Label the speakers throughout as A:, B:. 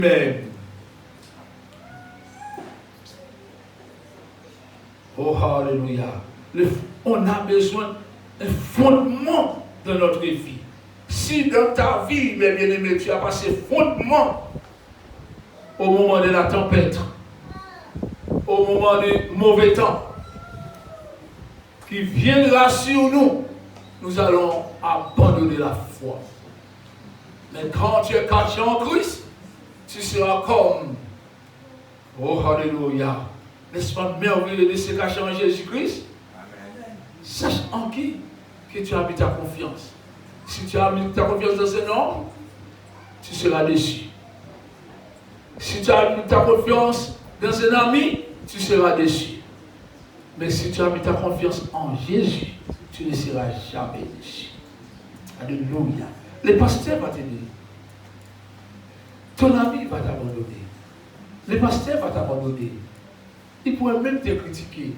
A: Même. Oh, alléluia. On a besoin d'un fondement dans notre vie. Si dans ta vie, mes bien-aimés, tu as passé fondement au moment de la tempête, au moment des mauvais temps, qui viendra sur nous, nous allons abandonner la foi. Mais quand tu es caché en Christ, tu seras comme, oh alléluia, n'est-ce pas merveilleux de se cacher en Jésus-Christ? Sache en qui que tu as mis ta confiance. Si tu as mis ta confiance dans un homme, tu seras déçu. Si tu as mis ta confiance dans un ami, tu seras déçu. Mais si tu as mis ta confiance en Jésus, tu ne seras jamais déçu. Alléluia. Le pasteur va te dire. Ton ami va t'abandonner. Le pasteur va t'abandonner. Il pourrait même te critiquer.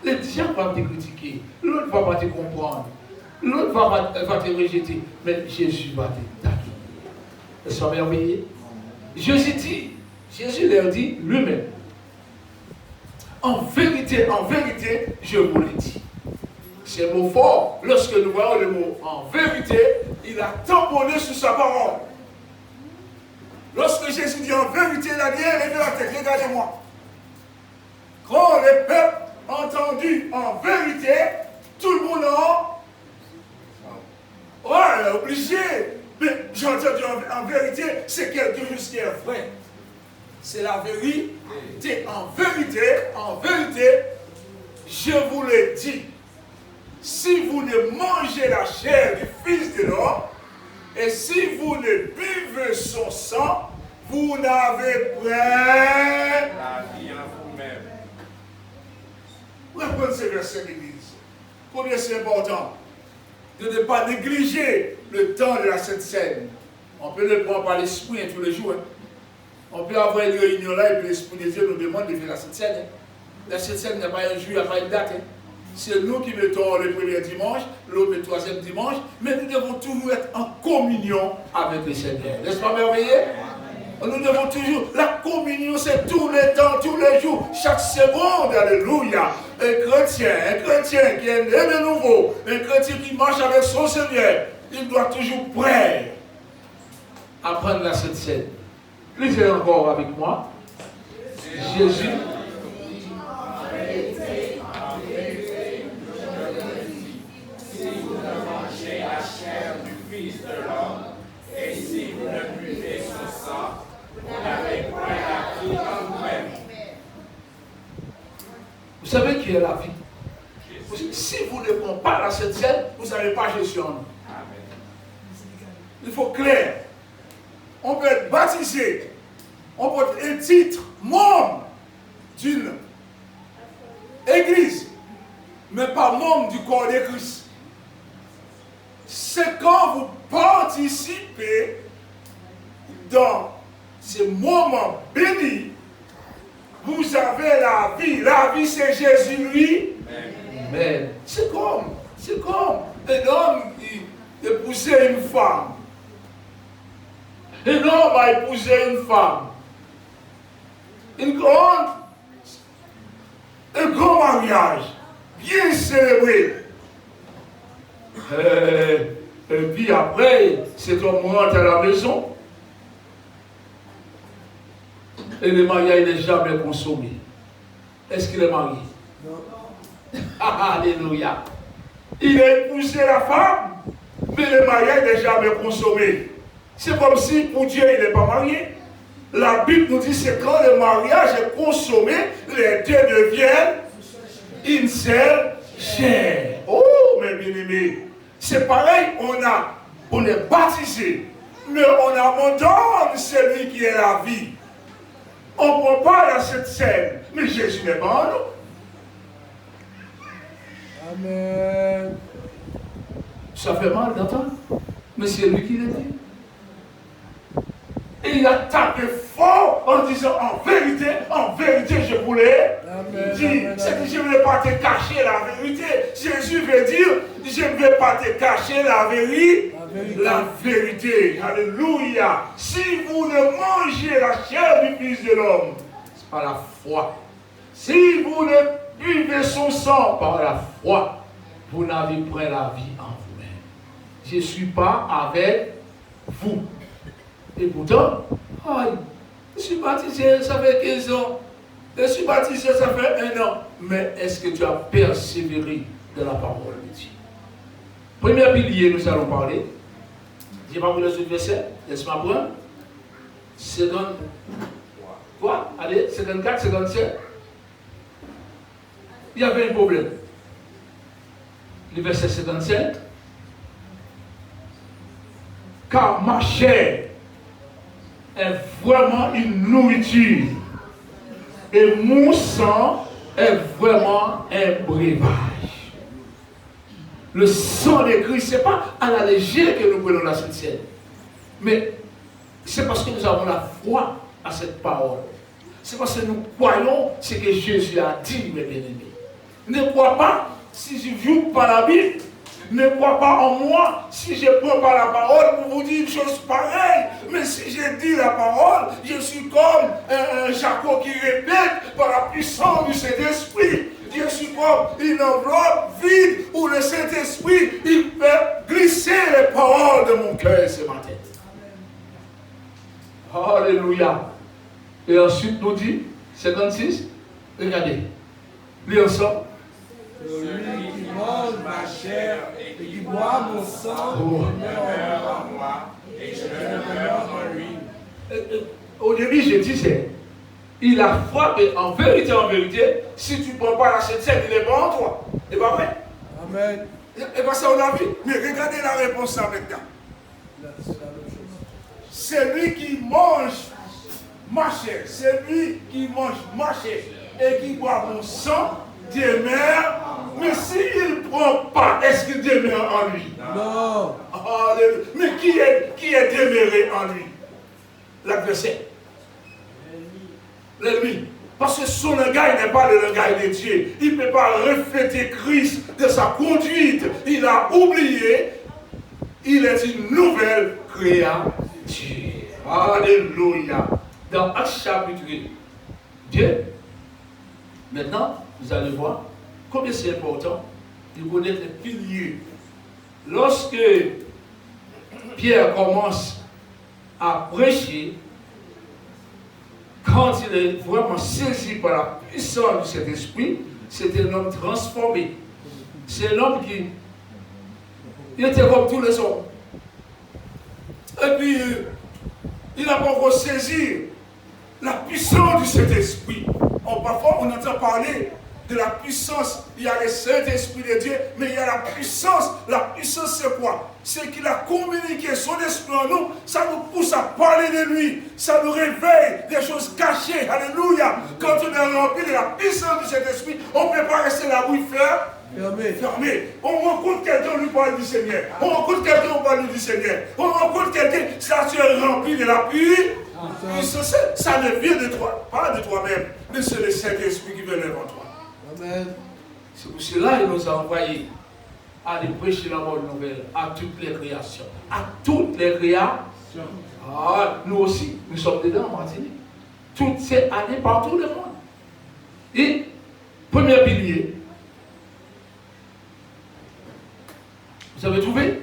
A: Le diable va te critiquer. L'autre ne va pas te comprendre. L'autre va te rejeter. Mais Jésus va t'accueillir. Est-ce que merveilleux? Jésus leur dit lui-même. En vérité, je vous le dis. C'est un mot fort. Lorsque nous voyons le mot en vérité, il a tamponné sur sa parole. Lorsque Jésus dit en vérité, il a dit, levez la tête, regardez-moi. Quand le peuple a entendu en vérité, tout le monde ouais, obligé. Mais j'ai entendu en vérité, c'est quelque chose qui est vrai. C'est la vérité. En vérité, je vous le dis. Si vous ne mangez la chair du Fils de l'homme, et si vous ne buvez son sang, vous n'avez point la vie en vous-même. Reprenez ces versets d'église. Combien c'est important de ne pas négliger le temps de la Sainte Seine. On peut le prendre par l'esprit tous les jours. On peut avoir une réunion là et puis l'Esprit de Dieu nous demande de faire la Sainte Seine. La Sainte Seine n'est pas un jour, il n'y a pas une date. C'est nous qui mettons le premier dimanche, l'autre le troisième dimanche, mais nous devons toujours être en communion avec le Seigneur. N'est-ce pas merveilleux? Nous devons toujours, la communion c'est tous les temps, tous les jours, chaque seconde, alléluia. Un chrétien qui est né de nouveau, un chrétien qui marche avec son Seigneur, il doit toujours prêt à prendre la Sainte Seine. Lisez encore avec moi. Jésus.
B: Si vous ne mangez la chair du Fils de l'homme, et si vous ne buvez son sang, vous n'avez point la vie en vous-même.
A: Vous savez qui est la vie? Si vous ne prenez pas la Sainte Seine, vous n'avez pas Jésus en nous. Il faut clair. On peut être baptisé, on peut être un titre, membre d'une église, mais pas membre du corps de Christ. C'est quand vous participez dans ces moments bénis, vous avez la vie. La vie, c'est Jésus, lui. Mais c'est comme un homme qui épousait une femme. Un homme a épousé une femme. Un grand mariage, bien célébré. Et puis après, cet homme rentre à la maison. Et le mariage n'est jamais consommé. Est-ce qu'il est marié? Non. Alléluia. Il a épousé la femme, mais le mariage n'est jamais consommé. C'est comme si pour Dieu il n'est pas marié. La Bible nous dit c'est quand le mariage est consommé, les deux deviennent une seule chair. Oh mes bien-aimés, c'est pareil, on est baptisé, mais on abandonne celui qui est la vie. On ne prend pas la Sainte Seine, mais Jésus n'est pas en nous. Amen. Ça fait mal d'entendre, mais c'est lui qui l'a dit. Et il a tapé fort en disant en vérité, je voulais dire. C'est que je ne vais pas te cacher la vérité. Jésus veut dire, je ne vais pas te cacher la vérité. La vérité. Alléluia. Si vous ne mangez la chair du Fils de l'homme, c'est par la foi. Si vous ne buvez son sang par la foi, vous n'avez point la vie en vous-même. Je ne suis pas avec vous. Et pourtant, je suis baptisé, ça fait 15 ans. Je suis baptisé, ça fait 1 an. Mais est-ce que tu as persévéré dans la parole de Dieu? Premier pilier, nous allons parler. Je n'ai pas vu le autre verset. Laisse-moi prendre. 50. Quoi? Allez, 54, 57. Il y avait un problème. Le verset 57. Car ma chair est vraiment une nourriture. Et mon sang est vraiment un breuvage. Le sang de Christ, ce n'est pas à la légère que nous prenons la Sainte Seine. Mais c'est parce que nous avons la foi à cette parole. C'est parce que nous croyons ce que Jésus a dit, mes bien-aimés. Ne crois pas si je vis par la Bible. Ne crois pas en moi si je prends par la parole pour vous dire une chose pareille. Mais si je dis la parole, je suis comme un Jacob qui répète par la puissance du Saint-Esprit. Je suis comme une enveloppe vide où le Saint-Esprit il fait glisser les paroles de mon cœur ce matin. Alléluia. Et ensuite nous dit, 56, regardez, lis ensemble.
B: Celui qui mange ma chair et qui boit mon sang demeure en moi et je demeure en lui.
A: Au début, je disais, il a frappé en vérité, si tu ne prends pas la Sainte Seine, il n'est pas en toi. C'est pas vrai?
C: Amen.
A: Et pas ça, on a vu. Mais regardez la réponse là maintenant. C'est lui qui mange ma chair, c'est lui qui mange ma chair et qui boit mon sang demeure. Mais s'il ne prend pas, est-ce qu'il demeure en lui?
C: Non.
A: Alléluia. Mais qui est demeuré en lui? L'adversaire. L'ennemi. Parce que son langage n'est pas le langage de Dieu. Il ne peut pas refléter Christ de sa conduite. Il a oublié. Il est une nouvelle créature. Alléluia. Dans Actes chapitre 2. Maintenant, vous allez voir combien c'est important de connaître les piliers. Lorsque Pierre commence à prêcher, quand il est vraiment saisi par la puissance de cet esprit, c'est un homme transformé. C'est un homme qui il était comme tous les hommes. Et puis, il n'a pas encore saisi la puissance de cet esprit. Parfois, on entend parler de la puissance. Il y a le Saint-Esprit de Dieu, mais il y a la puissance. La puissance, c'est quoi? C'est qu'il a communiqué son esprit en nous. Ça nous pousse à parler de lui. Ça nous réveille des choses cachées. Alléluia. Quand on est rempli de la puissance de cet esprit, on ne peut pas rester la bouche fermée. On rencontre quelqu'un, on lui parle du Seigneur. On rencontre quelqu'un, on parle du Seigneur. On rencontre quelqu'un, ça tu es rempli de la puissance. Ça ne vient de toi, pas de toi-même, mais c'est le Saint-Esprit qui vient devant toi.
C: Amen.
A: C'est pour cela qu'il nous a envoyés à aller prêcher la bonne nouvelle à toutes les créations. À toutes les créations. Nous aussi, nous sommes dedans en Martinique. Toutes ces années partout le monde. Et, premier pilier, vous avez trouvé?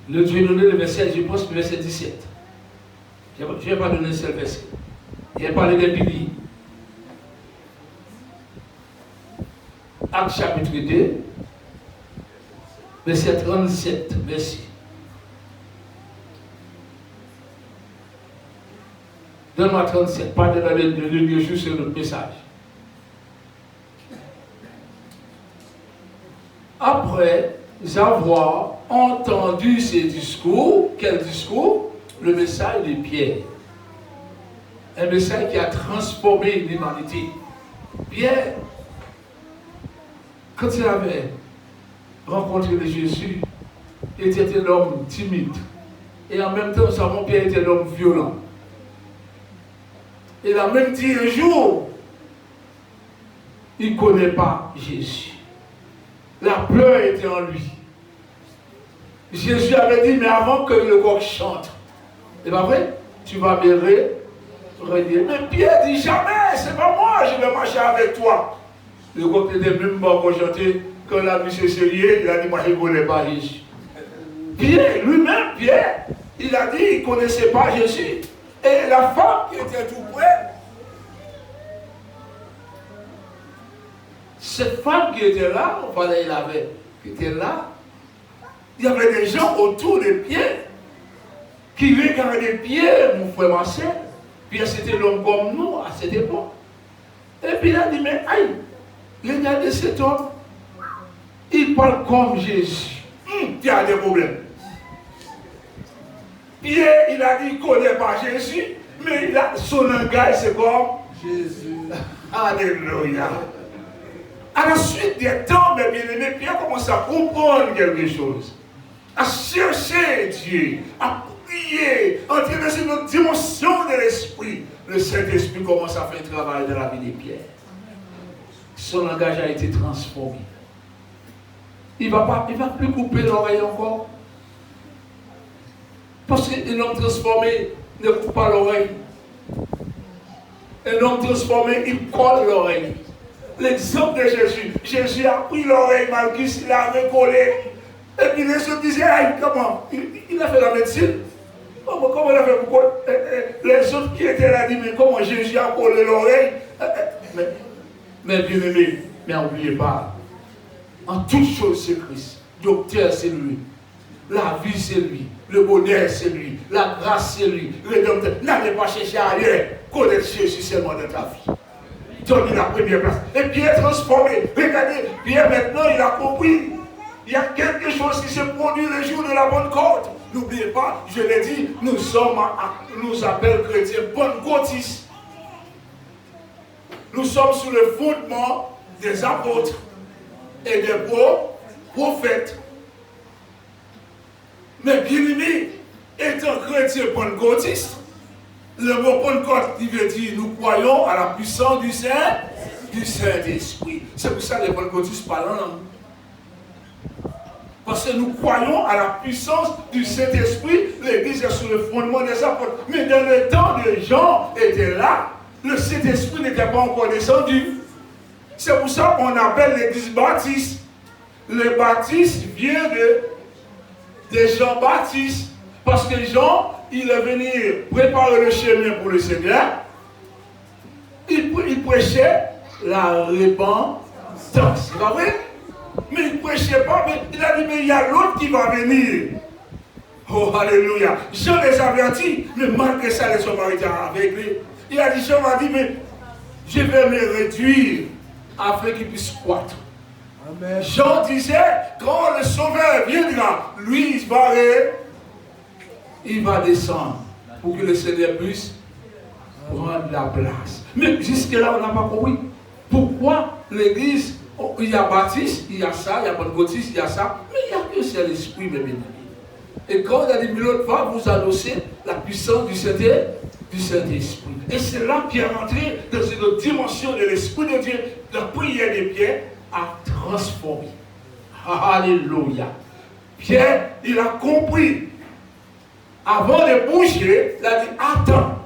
A: Le Dieu donné le verset, je pense le verset 17. Je ne vais pas donner ce verset. Il a parlé des piliers. Actes chapitre 2, verset 37. Merci. Donne-moi 37, pas de le juste sur le message. Après avoir entendu ces discours, quel discours? Le message de Pierre. Un message qui a transformé l'humanité. Pierre, quand il avait rencontré Jésus, il était un homme timide. Et en même temps, nous savons Pierre était un homme violent. Il a même dit un jour, il ne connaît pas Jésus. La peur était en lui. Jésus avait dit, mais avant que le coq chante, c'est pas vrai? Tu vas me renier. Mais Pierre dit, jamais, c'est pas moi, je vais marcher avec toi. Le coq était même pas pour chanter. Quand la vie s'est sérieux, il a dit, moi je ne connais pas Jésus. Pierre, lui-même, Pierre, il a dit, il ne connaissait pas Jésus. Et la femme qui était tout près, cette femme qui était là, qui était là, il y avait des gens autour de Pierre qui regardaient Pierre, mon frère, ma soeur. Pierre, c'était l'homme comme nous à cette époque. Et puis il a dit, mais aïe, regardez cet homme, il parle comme Jésus. Il y a des problèmes. Pierre, il a dit qu'il ne connaît pas Jésus, mais son langage, c'est comme
C: Jésus.
A: Alléluia. À la suite des temps, mes bien-aimés, Pierre commence à comprendre quelque chose, à chercher Dieu, à prier, entrer dans une autre dimension de l'esprit. Le Saint-Esprit commence à faire un travail dans la vie de Pierre. Son langage a été transformé. Il ne va plus couper l'oreille encore. Parce qu'un homme transformé ne coupe pas l'oreille. Un homme transformé, il colle l'oreille. L'exemple de Jésus. Jésus a pris l'oreille, Malchus, il a recollé. Et puis les autres disaient, aïe, comment? Il a fait la médecine. Comment il a fait pour coller? Les autres qui étaient là disent, mais comment Jésus a collé l'oreille? Mais bien aimé, mais n'oubliez pas, en toute chose c'est Christ. Docteur c'est lui. La vie c'est lui. Le bonheur c'est lui. La grâce c'est lui. Rédempteur. N'allez pas chercher ailleurs. Connaître Jésus seulement dans ta vie. Donne la première place. Et Pierre est transformé. Regardez, Pierre maintenant il a compris. Il y a quelque chose qui se produit le jour de la Pentecôte. N'oubliez pas, je l'ai dit, nous appelle chrétiens pentecôtistes. Nous sommes sous le fondement des apôtres et des prophètes. Mais bien-aimé, étant chrétien pentecôtiste, le mot Pentecôte qui veut dire nous croyons à la puissance du Saint-Esprit. C'est pour ça que les pentecôtistes parlent en langue. Parce que nous croyons à la puissance du Saint-Esprit, l'Église est sur le fondement des apôtres. Mais dans le temps de Jean était là, le Saint-Esprit n'était pas encore descendu. C'est pour ça qu'on appelle l'Église baptiste. Le baptiste vient de Jean-Baptiste. Parce que Jean, il est venu préparer le chemin pour le Seigneur. Il prêchait la repentance. C'est pas vrai? Mais il ne prêchait pas, mais il a dit, mais il y a l'autre qui va venir. Oh, alléluia. Jean les avertit, mais malgré ça, les hommes étaient avec lui. Il a dit, Jean m'a dit, mais je vais me réduire afin qu'il puisse croître. Amen. Jean disait, quand le Sauveur viendra, lui, il va descendre pour que le Seigneur puisse prendre la place. Mais jusque-là, on n'a pas compris. Pourquoi l'Église, il y a baptiste, il y a ça, il y a pentecôtiste, il y a ça, mais il n'y a que c'est l'Esprit, mes bien-aimés. Et quand il a dit, mais l'autre va vous annoncer la puissance du Saint-Esprit. Et c'est là qu'il est rentré dans une dimension de l'Esprit de Dieu. La prière de Pierre a transformé. Alléluia. Pierre, il a compris. Avant de bouger, il a dit, attends.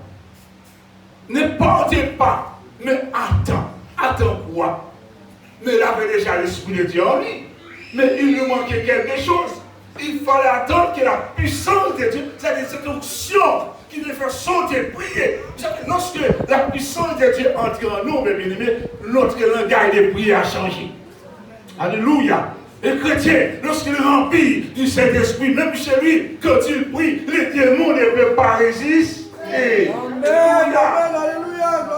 A: Ne partez pas, mais attends. Attends quoi? Mais il avait déjà l'Esprit de Dieu en lui. Mais il lui manquait quelque chose. Il fallait attendre que la puissance de Dieu, c'est-à-dire cette onction qui nous fait sauter, prier. Lorsque la puissance de Dieu entre en nous, mes bien-aimés, notre langage de prière a changé. Alléluia. Et chrétien, lorsqu'il est rempli du Saint-Esprit, même chez lui, quand il prie, les démons ne peuvent pas résister.
C: Amen. Alléluia.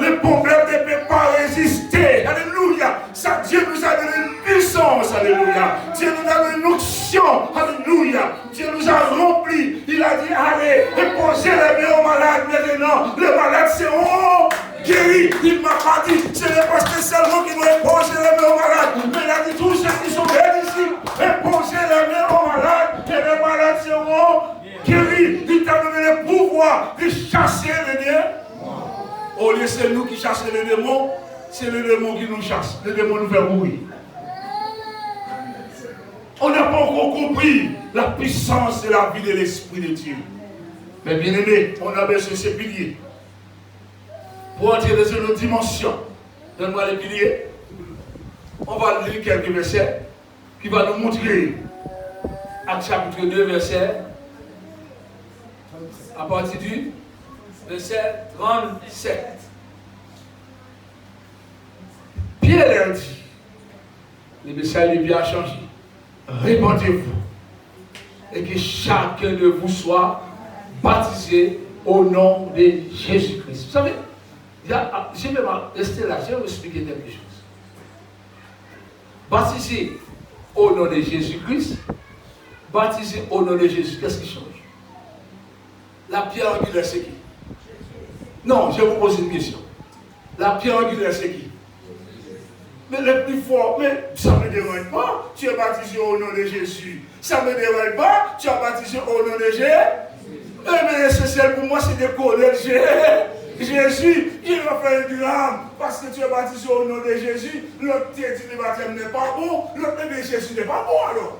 A: Le problème ne peut pas résister. Alléluia. Ça, Dieu nous a donné une puissance. Alléluia. Dieu nous a donné une onction. Alléluia. Dieu nous a remplis. Il a dit, allez, posez les mains aux malades maintenant. Les malades seront guéris. Il m'a pas dit, ce n'est pas spécialement qu'il doit poser les mains aux malades. Mais il a dit, tous ceux qui sont bien ici, posez les mains aux malades. Et les malades seront guéris. Il t'a donné le pouvoir de chasser les démons. Au lieu c'est nous qui chassons les démons, c'est les démons qui nous chassent. Les démons nous font mourir. On n'a pas encore compris la puissance de la vie de l'Esprit de Dieu. Mais bien aimé, on a besoin de ces piliers. Pour entrer dans une autre dimension, donne-moi les piliers. On va lire quelques versets qui vont nous montrer, Actes chapitre 2, verset, à partir du verset 37. Pierre leur dit, le message de Dieu a changé. Répandez-vous et que chacun de vous soit baptisé au nom de Jésus-Christ. Vous savez, je vais rester là, je vais vous expliquer quelque chose. Baptisé au nom de Jésus-Christ, baptisé au nom de Jésus, qu'est-ce qui change? La pierre angulaire, c'est qui? Non, je vais vous poser une question. La pierre angulaire, c'est qui? Mais le plus fort, mais ça ne me dérange pas, tu es baptisé au nom de Jésus. Ça ne me dérange pas, tu es baptisé au nom de Jésus. Mais l'essentiel pour moi, c'est de connaître Jésus. Il va faire une drame parce que tu es baptisé au nom de Jésus. L'autre t'a dit le baptême n'est pas bon, l'autre mais Jésus n'est pas bon alors.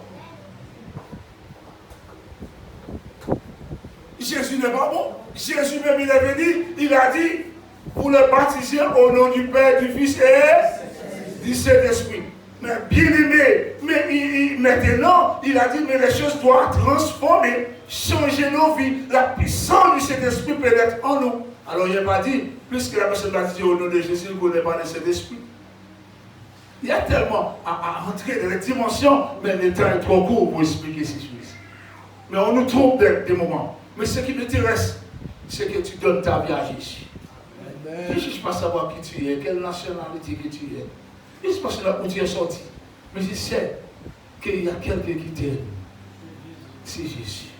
A: Jésus n'est pas bon. Jésus même il avait dit, il a dit, pour le baptiser au nom du Père, du Fils et du Saint-Esprit. Mais bien aimé, mais maintenant, il a dit, mais les choses doivent transformer, changer nos vies. La puissance du Saint-Esprit peut être en nous. Alors il n'a pas dit, puisque la personne baptisée au nom de Jésus ne connaît pas le Saint-Esprit. Il y a tellement à entrer dans les dimensions, mais le temps est trop court pour expliquer ces choses. Mais on nous trouve des moments. Mais ce qui m'intéresse, c'est que tu donnes ta vie à Jésus. Je ne cherche pas à savoir qui tu es, quelle nationalité que tu es. Je ne sais pas où tu es sorti. Mais je sais qu'il y a quelqu'un qui t'aime. C'est Jésus.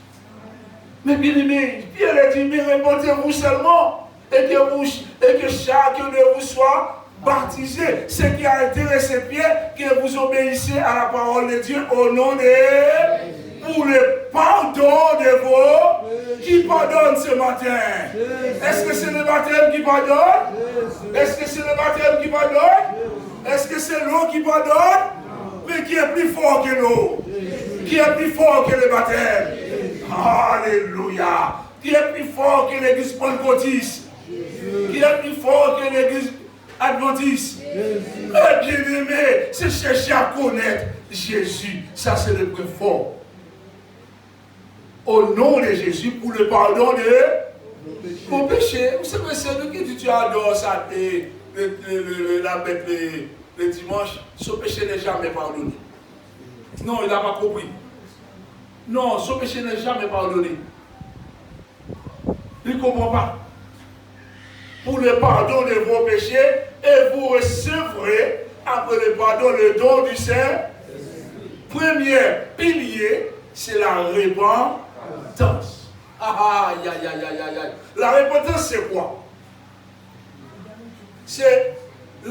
A: Mais bien aimé, Pierre a dit, mais répondez-vous seulement et que chacun de vous soit baptisé. Ce qui a intéressé Pierre, que vous obéissez à la parole de Dieu au nom de... pour le pardon de vos... Qui pardonne ce matin? Est-ce que c'est le baptême qui pardonne? Est-ce que c'est le baptême qui pardonne? Est-ce que c'est l'eau qui pardonne? Mais qui est plus fort que l'eau? Qui est plus fort que le baptême? Alléluia! Qui est plus fort que l'église pentecôtiste? Qui est plus fort que l'église adventiste? Mais bien aimé, c'est chercher à connaître Jésus. Ça, c'est le plus fort. Au nom de Jésus, pour le pardon de vos péchés. Vous savez, c'est nous qui dit tu adores ça, la bête le dimanche, son péché n'est jamais pardonné. Non, il n'a pas compris. Non, son péché n'est jamais pardonné. Il ne comprend pas. Pour le pardon de vos péchés, et vous recevrez, après le pardon, le don du Saint. Premier pilier, c'est la repentance. Aïe, aïe, aïe, aïe, aïe. La repentance, c'est quoi? C'est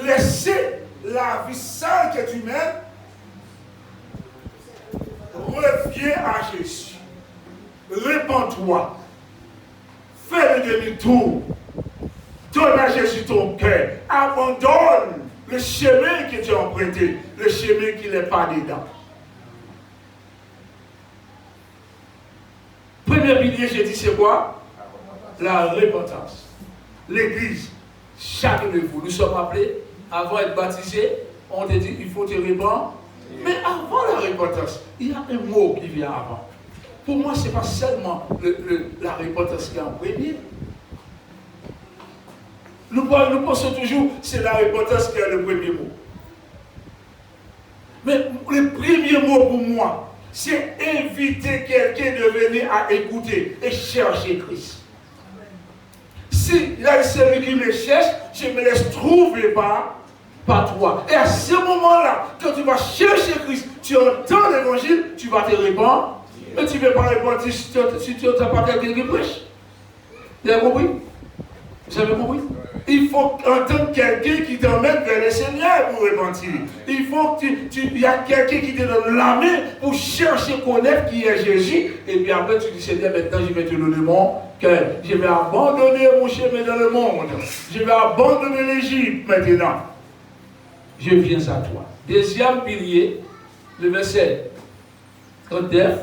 A: laisser la vie sale que tu mènes, reviens à Jésus. Répands-toi. Fais le demi-tour. Donne à Jésus ton cœur. Abandonne le chemin que tu as emprunté, le chemin qui n'est pas dedans. Premier pilier, j'ai dit, c'est quoi? La repentance. L'église, chacun de vous, nous sommes appelés, avant d'être baptisés, on te dit, il faut te répandre. Mais avant la repentance, il y a un mot qui vient avant. Pour moi, ce n'est pas seulement la repentance qui est en premier. Nous pensons toujours que c'est la repentance qui est le premier mot. Mais le premier mot pour moi, c'est inviter quelqu'un de venir à écouter et chercher Christ. Si il y a celui qui me cherche, je me laisse trouver par toi. Et à ce moment-là, quand tu vas chercher Christ, tu entends l'évangile, tu vas te répandre. Mais tu ne peux pas répondre si tu n'entends pas quelqu'un qui prêche. Vous avez compris? Vous avez compris? Il faut entendre quelqu'un qui t'emmène vers le Seigneur pour repentir. Il faut que il y a quelqu'un qui te donne la main pour chercher, connaître qui est Jésus. Et puis après, tu dis, Seigneur, maintenant je vais te donner mon cœur. Je vais abandonner mon chemin dans le monde. Je vais abandonner l'Égypte maintenant. Je viens à toi. Deuxième pilier, le verset 39.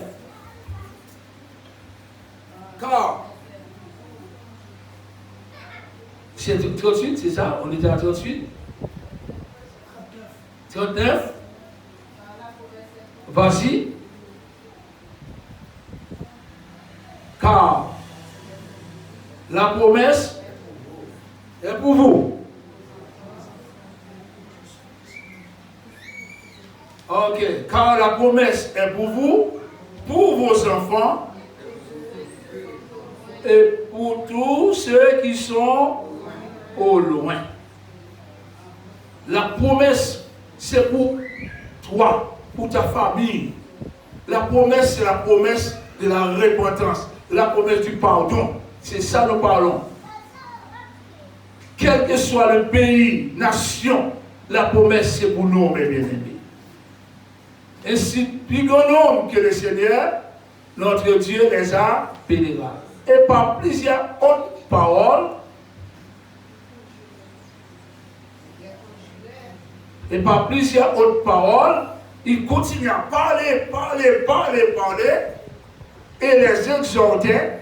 A: Car c'est 38, c'est ça? On était à 38. 39. Vas-y. Car la promesse est pour vous. Ok. Car la promesse est pour vous, pour vos enfants et pour tous ceux qui sont au loin. La promesse, c'est pour toi, pour ta famille. La promesse, c'est la promesse de la repentance, la promesse du pardon. C'est ça nous parlons. Quel que soit le pays, nation, la promesse, c'est pour nous, mes bien-aimés. Ainsi, plus grand nombre que le Seigneur, notre Dieu les a bénéra. Et par plusieurs autres paroles, il continue à parler, et les exhortait,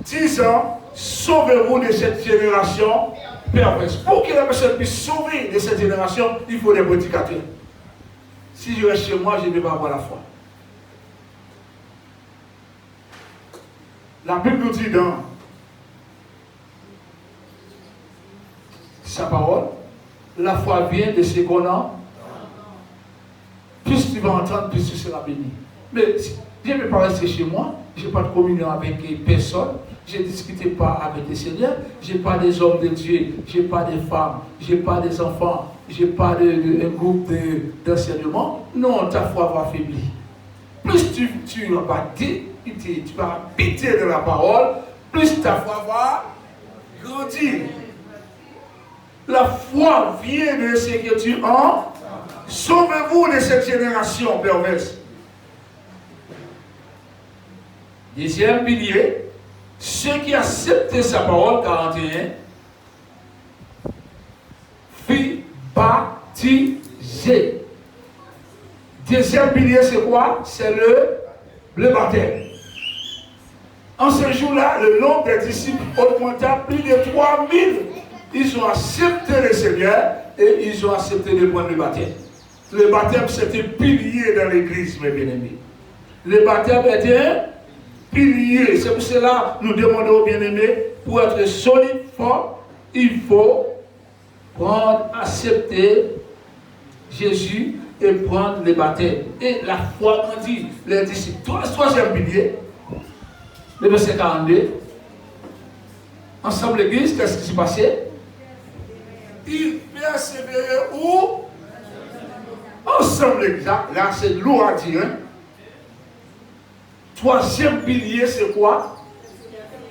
A: disant, sauvez-vous de cette génération perverse. Pour que la personne puisse sauver de cette génération, il faut des prédicateurs. Si je reste chez moi, je ne vais pas avoir la foi. La Bible nous dit dans sa parole, la foi vient de ce qu'on a. Plus tu vas entendre, plus tu seras béni. Mais je ne vais pas rester chez moi, je n'ai pas de communion avec personne, je ne discute pas avec le Seigneur, je n'ai pas des hommes de Dieu, je n'ai pas des femmes, je n'ai pas des enfants, je n'ai pas un groupe d'enseignement. Non, ta foi va faiblir. Plus tu vas habiter de la parole, plus ta foi va grandir. La foi vient de ce que tu as. Sauvez-vous de cette génération perverse. Deuxième pilier, ceux qui acceptent sa parole, 41, fut baptisé. Deuxième pilier, c'est quoi? C'est le baptême. En ce jour-là, le nombre des disciples augmenta plus de 3000. Ils ont accepté le Seigneur et ils ont accepté de prendre le baptême. Le baptême, c'est un pilier dans l'église, mes bien-aimés. Le baptême est un pilier. C'est pour cela que nous demandons aux bien-aimés, pour être solide, fort, il faut accepter Jésus et prendre le baptême. Et la foi grandit. Les disciples. Troisième pilier, le verset 42. Ensemble, l'église, qu'est-ce qui s'est passé? Il persévérait où? Ensemble, l'église. Là, c'est lourd à dire. Hein? Troisième pilier, c'est quoi?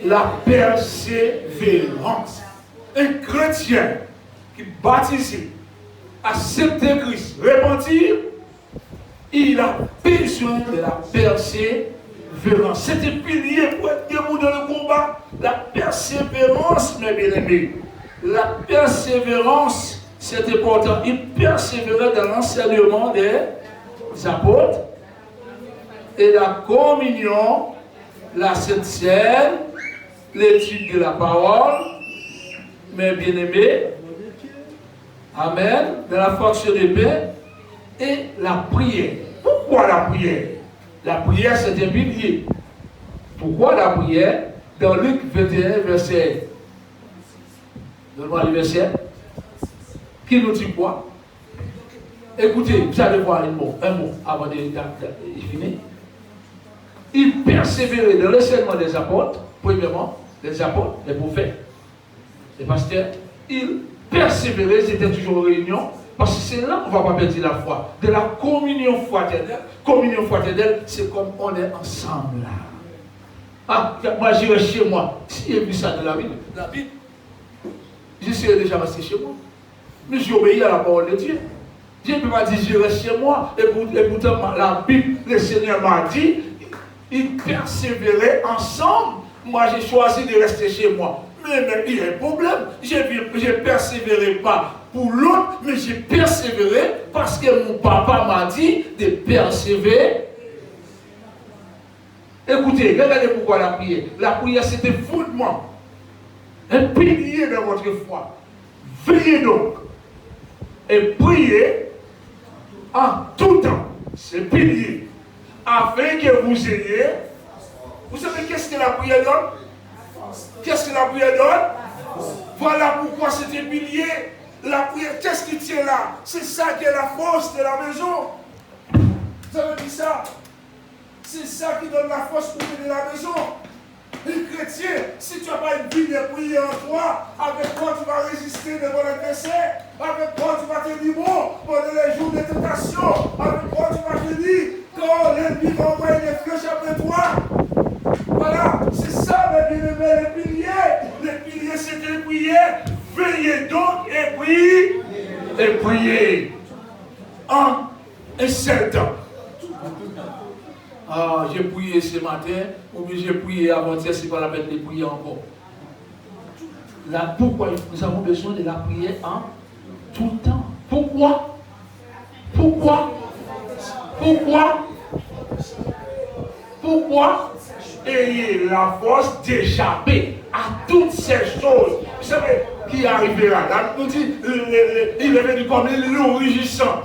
A: La persévérance. Un chrétien qui baptisé, accepte Christ, repentir, il a besoin de la persévérance. C'est un pilier pour être debout dans le combat. La persévérance, mes bien-aimés. La persévérance, c'est important. Il persévérait dans l'enseignement des apôtres et la communion, la Sainte Seine, l'étude de la parole, mes bien-aimés. Amen. Dans la fonction de paix et la prière. Pourquoi la prière? La prière, c'est un pilier. Pourquoi la prière? Dans Luc 21, verset. Donne-moi le verset. Qui nous dit quoi? Écoutez, vous allez voir un mot avant de finir. Il persévérait dans l'enseignement des apôtres, premièrement, les apôtres, les prophètes, les pasteurs. Il persévérer, c'était toujours en réunion, parce que c'est là qu'on ne va pas perdre la foi. De la communion fraternelle. Communion fraternelle, c'est comme on est ensemble là. Ah, moi j'irai chez moi. Si j'ai vu ça dans la Bible, je serais déjà resté chez moi. Mais j'obéis à la parole de Dieu. Dieu ne peut pas dire j'irai chez moi. Et pourtant, la Bible, le Seigneur m'a dit, il persévérait ensemble. Moi j'ai choisi de rester chez moi. Mais il y a un problème. Je ne persévérais pas pour l'autre, mais j'ai persévéré parce que mon papa m'a dit de persévérer. Écoutez, regardez pourquoi la prière. La prière, c'est un fondement, un pilier de votre foi. Veillez donc et priez en tout temps. C'est pilier. Afin que vous ayez. Vous savez qu'est-ce que la prière donne? Qu'est-ce que la prière donne? Voilà pourquoi c'est un pilier. La prière, qu'est-ce qui tient là? C'est ça qui est la force de la maison. Vous avez dit ça? C'est ça qui donne la force pour tenir la maison. Les chrétiens, si tu n'as pas une vie de prière en toi, avec quoi tu vas résister devant l'adversaire? Avec quoi tu vas tenir bon pendant les jours de tentation? Avec quoi tu vas tenir quand l'ennemi va envoyer des flèches après toi? Voilà, c'est ça mes bien-aimés, les piliers. Les piliers, c'est de prier. Veillez donc et priez. Et priez en un seul temps. Ah, j'ai prié ce matin, ou bien j'ai prié avant-hier, c'est pas la peine de prier encore. Là, pourquoi nous avons besoin de la prière en tout temps? Pourquoi? Pourquoi? Pourquoi? Pourquoi? Ayez la force d'échapper à toutes ces choses. Vous savez qui arrivera là? Nous dit, il est venu comme le loup rugissant.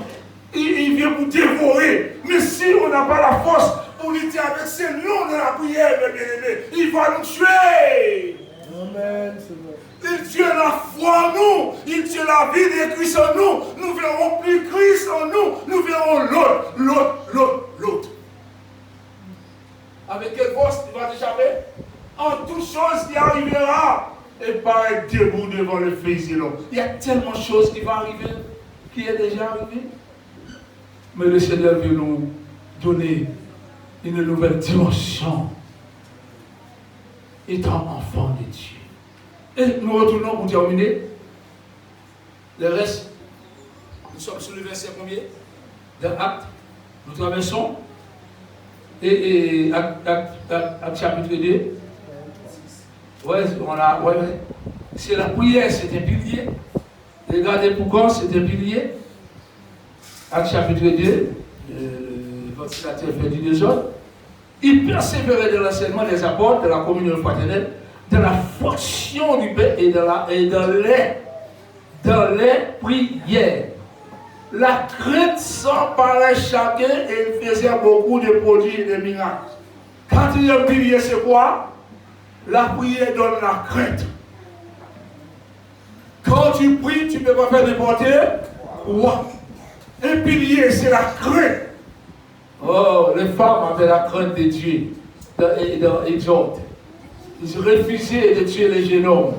A: Il vient vous dévorer. Mais si on n'a pas la force pour lutter avec ces loups de la prière, mes bien-aimés, il va nous tuer.
C: Amen.
A: Il tue la foi en nous. Il tue la vie de Christ en nous. Nous verrons plus Christ en nous. Nous verrons l'autre. Avec quelle force il va t'échapper? En toute chose qui arrivera. Et pareil debout devant le Fils de l'homme. Il y a tellement de choses qui vont arriver, qui est déjà arrivé. Mais le Seigneur veut nous donner une nouvelle dimension. Étant enfant de Dieu. Et nous retournons pour terminer. Le reste, nous sommes sur le verset combien? De Actes. Nous traversons. Et Actes chapitre 2. Ouais, c'est la prière, c'est un pilier. Regardez pourquoi c'est un pilier. Actes chapitre 2, ventilateur fait du désordre. Il persévérait dans l'enseignement des apôtres, de la communion fraternelle, dans la fonction du pain et dans les prières. La crainte s'emparait chacun et il faisait beaucoup de prodiges et de miracles. Quand il y a un pilier, c'est quoi? La prière donne la crainte. Quand tu pries, tu ne peux pas faire n'importe quoi. Un pilier, c'est la crainte. Oh, les femmes avaient la crainte de Dieu dans Exode. Ils refusaient de tuer les jeunes hommes.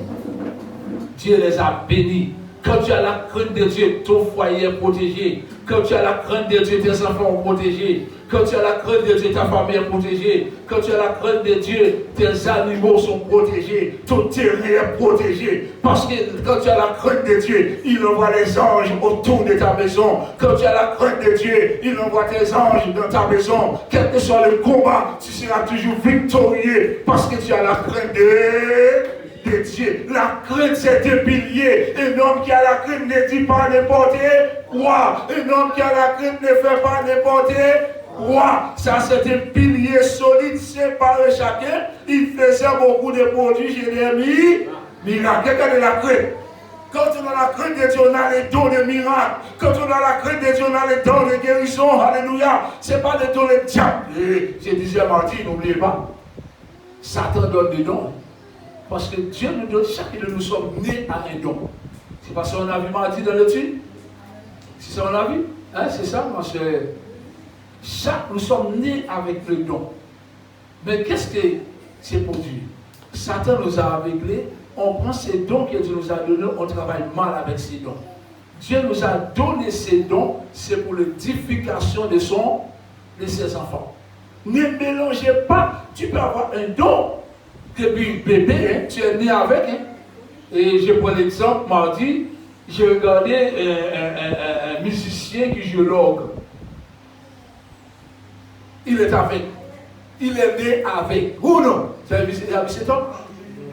A: Dieu les a bénis. Quand tu as la crainte de Dieu, ton foyer est protégé. Quand tu as la crainte de Dieu, tes enfants sont protégés. Quand tu as la crainte de Dieu, ta famille est protégée. Quand tu as la crainte de Dieu, tes animaux sont protégés. Ton terrain est protégé. Parce que quand tu as la crainte de Dieu, il envoie les anges autour de ta maison. Quand tu as la crainte de Dieu, il envoie tes anges dans ta maison. Quel que soit le combat, tu seras toujours victorieux. Parce que tu as la crainte de Dieu. La crainte, c'est un pilier. Un homme qui a la crainte ne dit pas n'importe quoi. Un homme qui a la crainte ne fait pas n'importe quoi. Ça, c'est un pilier solide, séparé chacun. Il faisait beaucoup de produits et des miracles. Regardez la crainte. Quand on a la crainte de Dieu, on a les dons de miracles. Quand on a la crainte de Dieu, on a les dons de guérison. Alléluia. Ce n'est pas des dons de diable. Je disais Martin, n'oubliez pas. Satan donne des dons. Parce que Dieu nous donne, chacun de nous sommes nés à un don. C'est parce qu'on a vu Martin dans le titre. C'est ça qu'on a vu? Hein, c'est ça, moi, nous sommes nés avec le don. Mais qu'est-ce que c'est pour Dieu? Satan nous a aveuglés, on prend ces dons que Dieu nous a donnés, on travaille mal avec ces dons. Dieu nous a donné ces dons, c'est pour l'édification de ses enfants. Ne mélangez pas, tu peux avoir un don, depuis bébé, hein, tu es né avec. Hein. Et je prends l'exemple, mardi, j'ai regardé un musicien qui joue l'orgue. Il est avec. Il est né avec. Ou non? Vous avez vu cet homme?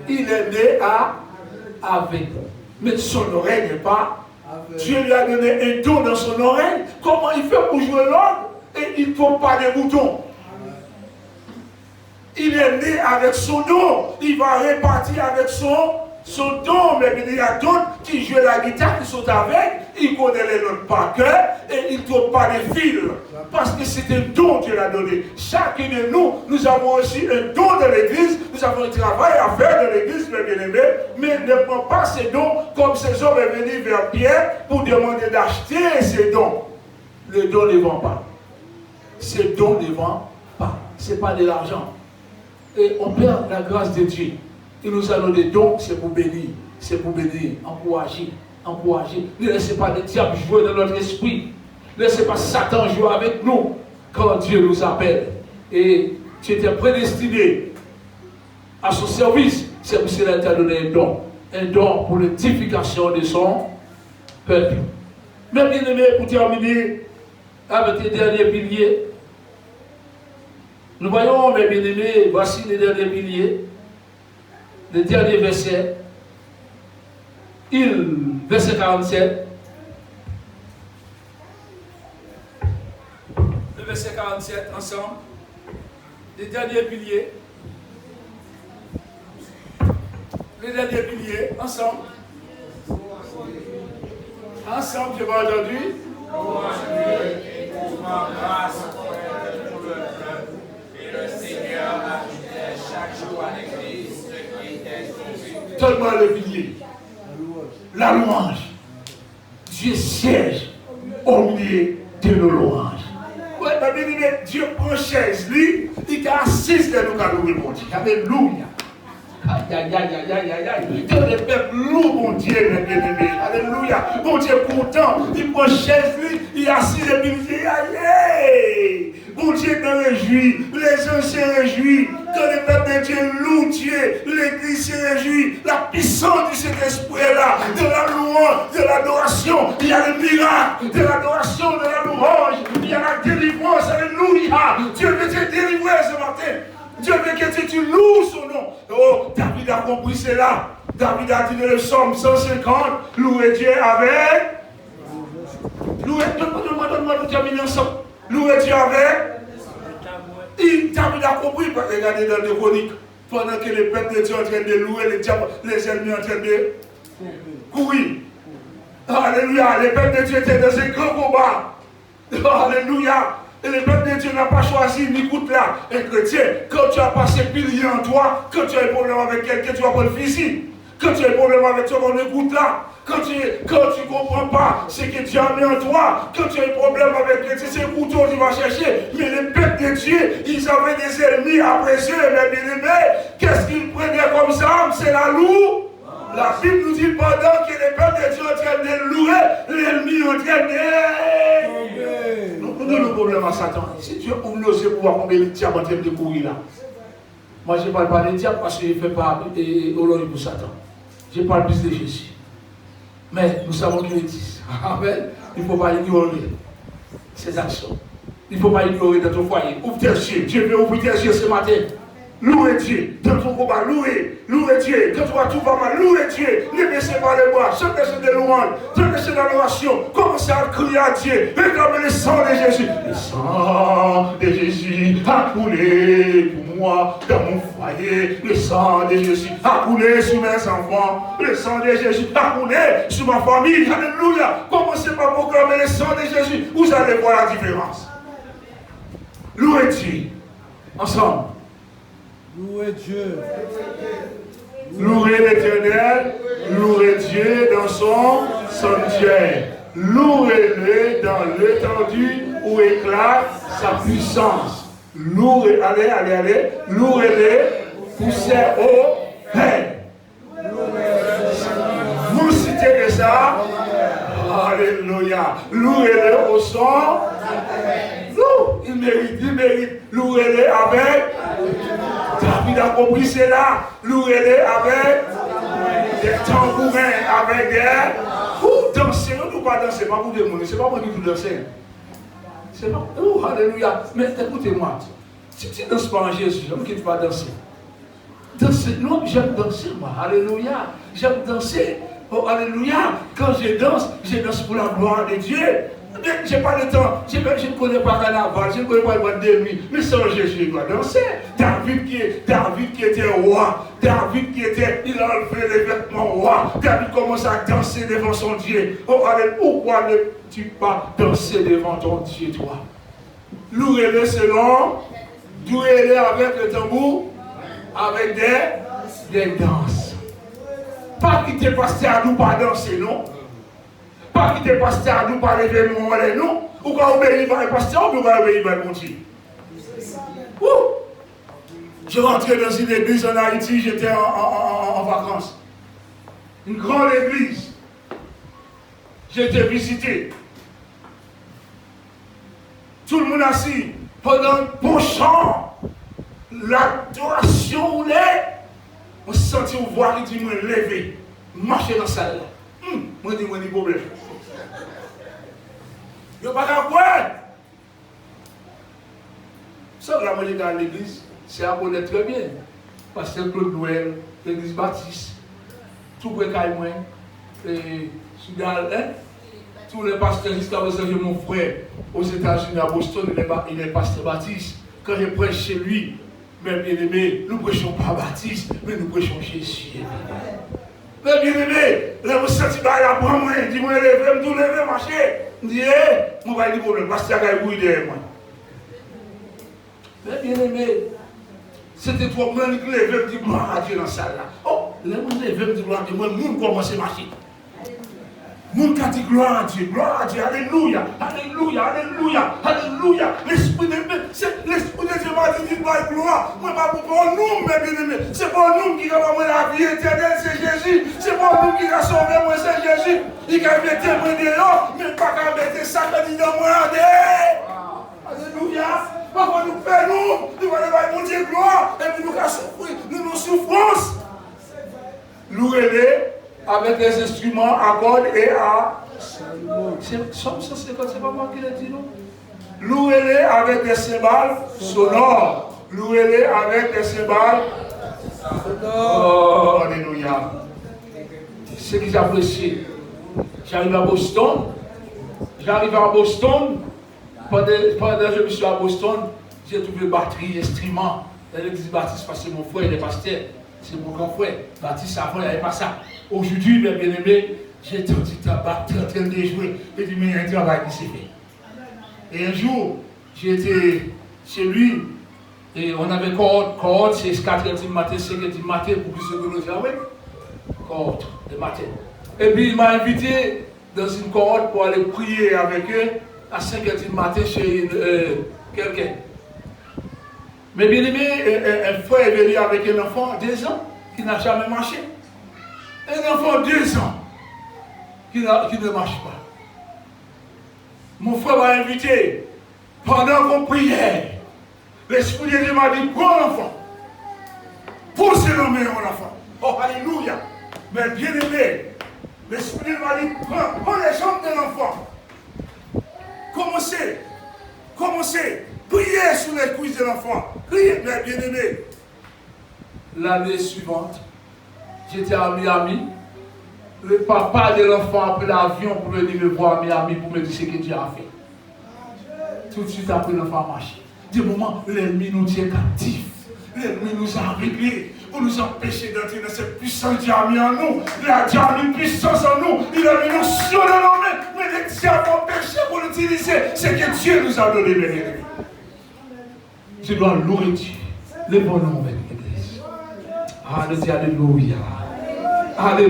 A: Il est né avec. Mais son oreille n'est pas. Dieu lui a donné un don dans son oreille. Comment il fait pour jouer l'orgue? Et il ne faut pas des boutons. Il est né avec son don. Il va répartir avec son don. Mais il y a d'autres qui jouent la guitare, qui sont avec. Ils connaissent les notes par cœur et ils ne trouvent pas les fils. Parce que c'est un don que Dieu a donné. Chacun de nous, nous avons aussi un don de l'église. Nous avons un travail à faire de l'église, mes bien-aimés. Mais ne prends pas ces dons comme ces hommes sont venus vers Pierre pour demander d'acheter ces dons. Le don ne vend pas. Ces dons ne vendent pas. Ce n'est pas de l'argent. Et on perd la grâce de Dieu. Il nous a donné des dons, c'est pour bénir. C'est pour bénir, encourager. Ne laissez pas le diable jouer dans notre esprit. Ne laissez pas Satan jouer avec nous quand Dieu nous appelle. Et tu étais prédestiné à son service. C'est pour cela qu'il t'a donné un don. Un don pour l'édification de son peuple. Mais bien aimé, pour terminer avec les derniers piliers, nous voyons, mes bien-aimés, voici les derniers piliers, les derniers versets. Verset 47. Le verset 47, ensemble. Les derniers piliers. Les derniers piliers, ensemble. Ensemble, tu m'as entendu?
B: Louange Dieu et trouvant grâce auprès de tout le peuple. Et le Seigneur ajoutait chaque jour à l'église ce qui était sauvé.
A: Donne-moi le pilier. La louange. Dieu siège au milieu de nos louanges. Oui, mais Dieu prend chaise, lui, il est assis de nous à louer mon Dieu. Alléluia. Aïe. Que le peuple loue mon Dieu, mes bien-aimés. Alléluia. Mon Dieu content. Il prend chaise, lui, il est assis et puis il dit, aïe. Mon Dieu te réjouit. Les gens se réjouissent. Que le peuple de Dieu loue Dieu. L'église se réjouit. La puissance de cet esprit est là. De la louange, de l'adoration. Il y a le miracle de l'adoration, de la louange. Il y a la délivrance. Alléluia. Dieu veut te délivrer ce matin. Dieu veut que tu loues son nom. Oh, David a compris cela. David a dit dans le psaume 150, louez Dieu avec. Donne-moi de terminer ensemble. Louez Dieu avec. David a compris, regardez dans les chroniques, pendant que le peuple de Dieu est en train de louer, les ennemis en train de courir. Alléluia, le peuple de Dieu était dans un grand combat. Alléluia. Et le peuple de Dieu n'a pas choisi ni écoute là. Un chrétien, quand tu as passé pilier en toi, quand tu as un problème avec quelqu'un, tu vas prendre le physique. Quand tu as un problème avec toi, on écoute là. Quand tu ne comprends pas ce que Dieu a mis en toi, quand tu as un problème avec quelqu'un, c'est un couteau que tu vas chercher. Mais le peuple de Dieu, ils avaient des ennemis après eux, mes bien-aimés. Qu'est-ce qu'ils prenaient comme ça? C'est la loue. La Bible nous dit pendant que le peuple de Dieu est en train de louer, l'ennemi est en train de... Nous avons le problème à Satan. Si Dieu ouvre nos yeux pour voir combien de diables en train de courir là. Moi je ne parle pas des diables parce qu'il ne fait pas au pour Satan. Je parle plus de Jésus. Mais nous savons qu'il existe. Amen. Il ne faut pas ignorer ses actions. Il ne faut pas ignorer dans ton foyer. Ouvre tes yeux. Dieu veut ouvrir tes yeux ce matin. Louez Dieu. Dans ton combat, louez Dieu. Quand tu vois tout va mal, louez Dieu. Ne baissez pas les bras. Chantez sur des louanges. Chantez sur l'adoration. Commencez à crier à Dieu. Réclamez le sang de Jésus. Le sang de Jésus a coulé pour moi dans mon foyer. Le sang de Jésus a coulé sur mes enfants. Le sang de Jésus a coulé sur ma famille. Alléluia. Commencez par proclamer le sang de Jésus. Vous allez voir la différence. Louez Dieu. Ensemble.
C: Louez Dieu.
A: Louez l'Éternel, louez Dieu dans son sanctuaire. Louez-le dans l'étendue où éclate sa puissance. Louez, allez, louez-le pour ses hauts faits. Vous citez de ça. Alléluia. Louez-le au son. Il mérite. Louez-le avec. David a compris cela. Louez-le avec des tambourins, avec des. Vous dansez, nous ne pas danser, pas vous demander, c'est pas moi qui vous dansez. C'est pas. Oh, alléluia. Mais écoutez-moi. Si tu ne danses pas en Jésus, j'aime que tu vas danser. Danser, non, j'aime danser, moi. Alléluia. J'aime danser. Oh, alléluia. Quand je danse pour la gloire de Dieu. Je n'ai pas le temps, je ne connais pas carnaval, je ne connais pas le boîte de nuit, mais sans Jésus, je dois danser. David qui était roi. David qui était, il a enlevé les vêtements roi. David commence à danser devant son Dieu. Oh, allez, pourquoi ne-tu pas danser devant ton Dieu, toi? Louez-le selon, louez-le avec le tambour, avec des danses. Pas quitter pasteur à nous pas danser, non? Pas quitter pasteur à nous pas lever mon relais, non? Ou quand on obéit par le pasteur, ou quand on obéit par mon Dieu. Je rentrais dans une église en Haïti, j'étais en vacances. Une grande église. J'étais visité. Tout le monde assis. Pendant un bon chant, l'adoration ou on se sentit une voix qui dit, moi, lever, marcher dans la salle. Moi, dis, moi, des problèmes. Il n'y a pas qu'à quoi. Ça, là, moi, j'étais à l'église, c'est à connaître très bien. Parce que Claude Noël, l'église Baptiste, tout le monde, et tous les pasteurs, jusqu'à présent, j'ai mon frère aux États-Unis, à Boston, il est pasteur Baptiste. Quand je prêche chez lui, mes bien-aimés, nous ne prêchons pas Baptiste, mais nous prêchons Jésus. Mes bien-aimés, là, vous sentez que là, pour moi, dis-moi, levez, marcher. Je dis, mon va dire problème, pasteur a bouillé derrière moi. Mes bien-aimés, c'était trop grand que lever, me dit gloire à Dieu dans la salle là. Oh, là, vous levez, me dit gloire à Dieu, moi, le monde commence à marcher. Mon cas dit gloire à Dieu, alléluia, alléluia, alléluia, alléluia. L'Esprit de Dieu m'a dit gloire. Moi, pas pour nous, mes bien-aimés. C'est pour nous qui avons la vie éternelle, c'est Jésus. C'est pour nous qui avons sauvé, moi, c'est Jésus. Il a mis témoin de l'eau, mais pas qu'à mettre ça, quand il dans moi, alléluia. Pourquoi nous faisons, nous allons voir mon Dieu gloire, et puis nous allons souffrir, nous souffrance. Louez-les. Avec les instruments à cordes et à... Somme 150, c'est pas moi qui l'ai dit, non? Louez-les avec des cymbales sonores. Louez-les avec des cymbales sonores. Oh, alléluia. C'est que j'apprécie. J'arrive à Boston. Pendant que je suis à Boston, j'ai trouvé batterie, instrument. L'église Baptiste, parce que mon frère, il est pasteur. C'est mon grand frère. Baptiste, avant, il n'y avait pas ça. Aujourd'hui, mes bien-aimés, j'ai entendu tabac, en train de jouer. Et dit, mais il y a un travail qui s'est fait. Et un jour, j'étais chez lui, et on avait cohorte, c'est 4h du matin, 5h du matin, pour plus de nous avec. Cohorte, le matin. Et puis, il m'a invité dans une cohorte pour aller prier avec eux à 5h du matin chez quelqu'un. Mais bien aimé, un frère est venu avec un enfant, 2 ans, qui n'a jamais marché. Un enfant, 2 ans, qui ne marche pas. Mon frère m'a invité, pendant qu'on priait, l'Esprit de Dieu m'a dit, prends l'enfant. Poussez le main mon enfant. Oh, alléluia. Mais bien aimé, l'Esprit de Dieu m'a dit, prends les jambes de l'enfant. Commencez. Priez sur les cuisses de l'enfant. Priez, mes bien-aimés. L'année suivante, j'étais à Miami. Le papa de l'enfant a pris l'avion pour venir me voir à Miami pour me dire ce que Dieu a fait. Tout de suite après, l'enfant a marché. Du moment, l'ennemi nous tient captifs. L'ennemi nous a réglés pour nous empêcher d'entrer dans cette puissance Dieu a mis en nous. Il a déjà mis une puissance en nous. Il a mis une notion dans nos mains. Mais les diables ont péché pour l'utiliser. C'est que Dieu nous a donné les ennemis. Je dois louer Dieu. Le bon nom avec l'église. Alléluia. Alléluia.